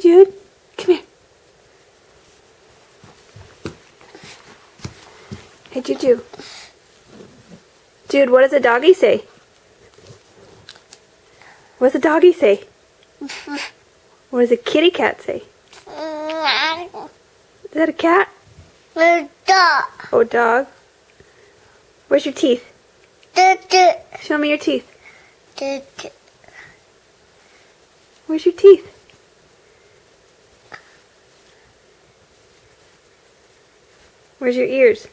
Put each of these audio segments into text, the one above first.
Jude. Come here. Hey, Jude. Jude, what does a doggy say? What does a doggy say? What does a kitty cat say? Is that a cat? Dog. Oh, dog. Where's your teeth? Show me your teeth. Where's your teeth? Where's your ears?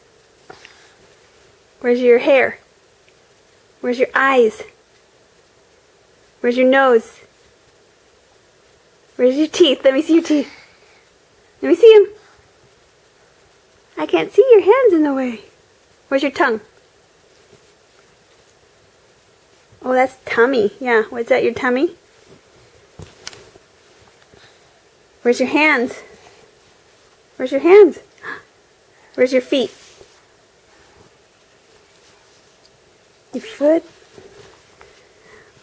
Where's your hair? Where's your eyes? Where's your nose? Where's your teeth? Let me see your teeth. Let me see them. I can't see your hands in the way. Where's your tongue? Oh, that's tummy. Yeah, what's that, your tummy? Where's your hands? Where's your hands? Where's your feet? Your foot?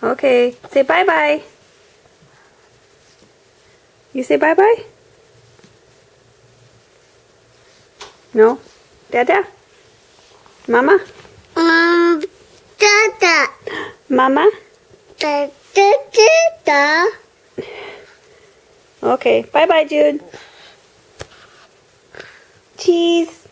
Okay, say bye-bye. You say bye-bye? No? Dada? Mama? Dada. Mama? Dada. Okay, bye-bye, Jude. Cheese.